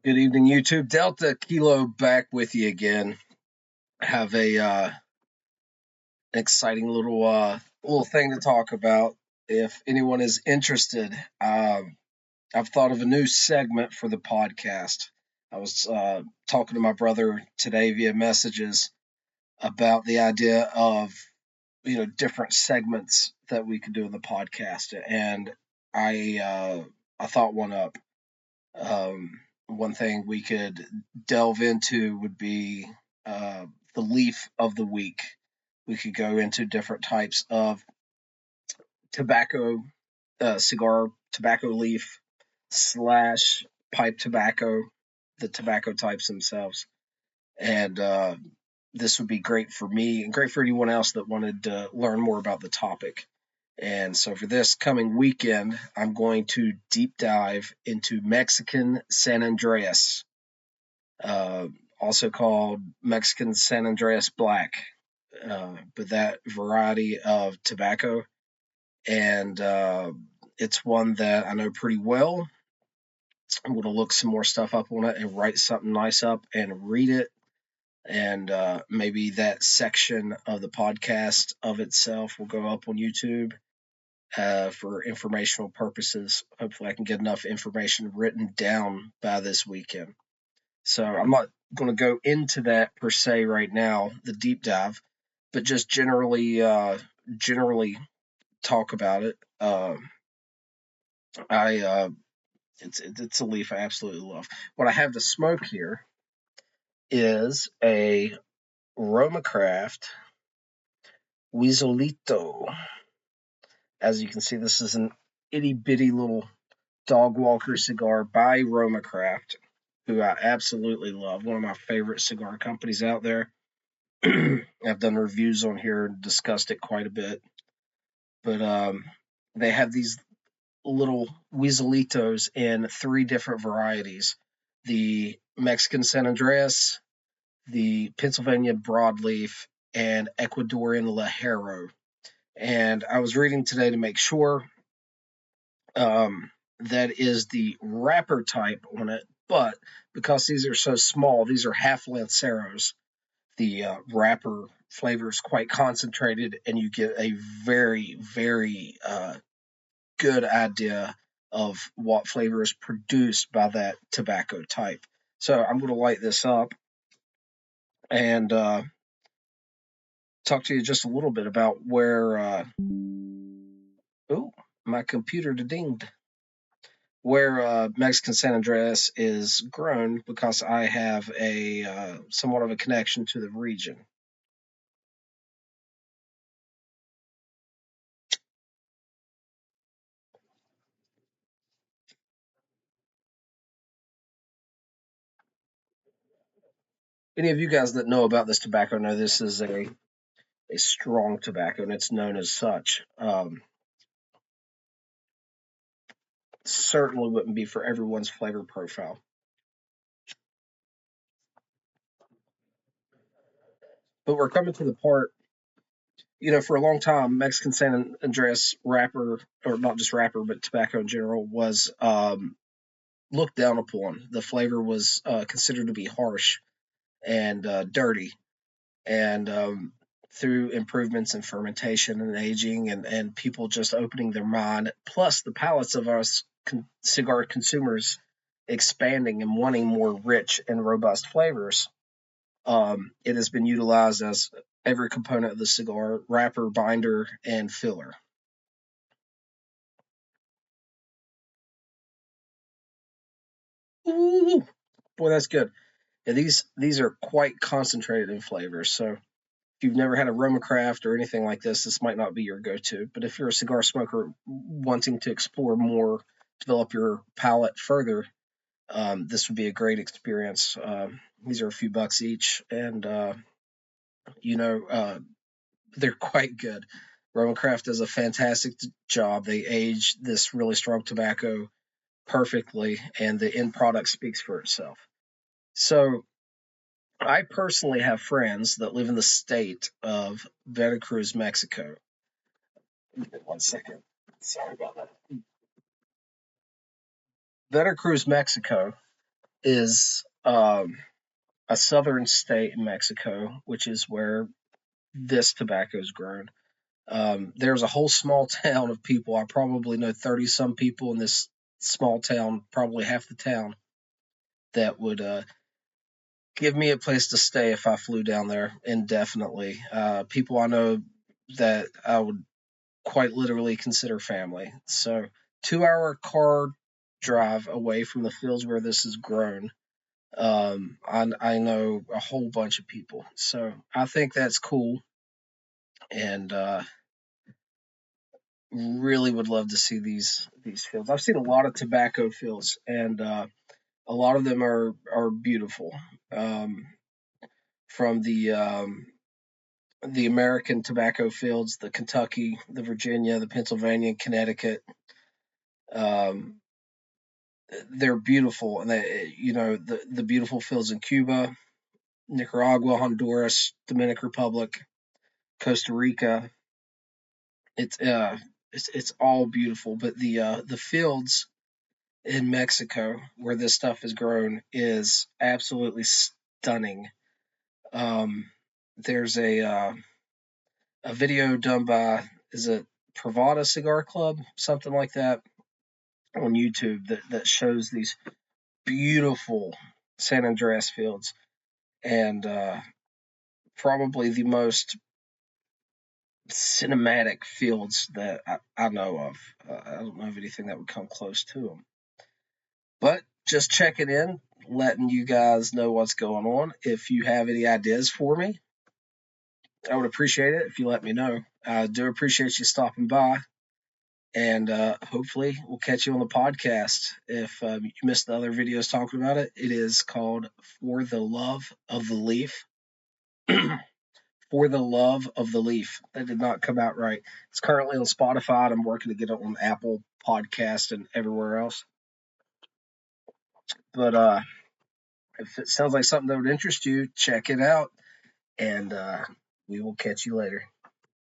Good evening, YouTube. Delta Kilo back with you again. Have an exciting little thing to talk about. If anyone is interested, I've thought of a new segment for the podcast. I was talking to my brother today via messages about the idea of different segments that we could do in the podcast, and I thought one up. One thing we could delve into would be the leaf of the week. We could go into different types of tobacco, cigar tobacco leaf slash pipe tobacco, the tobacco types themselves. And this would be great for me and great for anyone else that wanted to learn more about the topic. And so for this coming weekend, I'm going to deep dive into Mexican San Andreas, also called Mexican San Andreas Black, but that variety of tobacco. And it's one that I know pretty well. I'm going to look some more stuff up on it and write something nice up and read it. And maybe that section of the podcast of itself will go up on YouTube for informational purposes. Hopefully, I can get enough information written down by this weekend. So I'm not going to go into that per se right now, the deep dive, but just generally talk about it. It's a leaf I absolutely love. What I have to smoke here is a RoMa Craft Weaselito. As you can see, this is an itty bitty little dog walker cigar by RoMa Craft, who I absolutely love. One of my favorite cigar companies out there. I've done reviews on here and discussed it quite a bit. But they have these little Weaselitos in 3 different varieties: the Mexican San Andreas, the Pennsylvania Broadleaf, and Ecuadorian Lajero. And I was reading today to make sure that is the wrapper type on it, but because these are so small, these are half lanceros. The wrapper flavor is quite concentrated, and you get a very, very good idea of what flavor is produced by that tobacco type. So I'm going to light this up and talk to you just a little bit about where. Oh, my computer dinged. Where Mexican San Andreas is grown, because I have a somewhat of a connection to the region. Any of you guys that know about this tobacco know this is a strong tobacco, and it's known as such. Certainly wouldn't be for everyone's flavor profile. But we're coming to the part, for a long time, Mexican San Andreas wrapper, or not just wrapper, but tobacco in general, was looked down upon. The flavor was considered to be harsh and dirty. And through improvements in fermentation and aging, and people just opening their mind, plus the palates of us cigar consumers expanding and wanting more rich and robust flavors, it has been utilized as every component of the cigar: wrapper, binder, and filler. Ooh, boy, that's good. Yeah, these are quite concentrated in flavors. So if you've never had a RoMa Craft or anything like this might not be your go-to. But if you're a cigar smoker wanting to explore more, develop your palate further, this would be a great experience. These are a few bucks each, and they're quite good. RoMa Craft does a fantastic job. They age this really strong tobacco perfectly, and the end product speaks for itself. So I personally have friends that live in the state of Veracruz, Mexico. 1 second. Sorry about that. Veracruz, Mexico is a southern state in Mexico, which is where this tobacco is grown. There's a whole small town of people. I probably know 30 some people in this small town, probably half the town, that would give me a place to stay if I flew down there indefinitely. People I know that I would quite literally consider family. So, 2 hour car drive away from the fields where this is grown. I know a whole bunch of people, so I think that's cool, and really would love to see these fields. I've seen a lot of tobacco fields, and a lot of them are beautiful. Um, from the American tobacco fields, the Kentucky, the Virginia, the Pennsylvania, Connecticut. Um, they're beautiful, and the beautiful fields in Cuba, Nicaragua, Honduras, Dominican Republic, Costa Rica. It's it's all beautiful, but the fields in Mexico where this stuff is grown is absolutely stunning. Um, there's a video done by, is it Pravada Cigar Club, something like that, on YouTube that shows these beautiful San Andreas fields, and probably the most cinematic fields that I know of. I don't know of anything that would come close to them. But just checking in, letting you guys know what's going on. If you have any ideas for me, I would appreciate it if you let me know. I do appreciate you stopping by, and hopefully we'll catch you on the podcast. If you missed the other videos talking about it, it is called For the Love of the Leaf. For the Love of the Leaf. That did not come out right. It's currently on Spotify. I'm working to get it on Apple Podcast and everywhere else. But if it sounds like something that would interest you, check it out, and we will catch you later.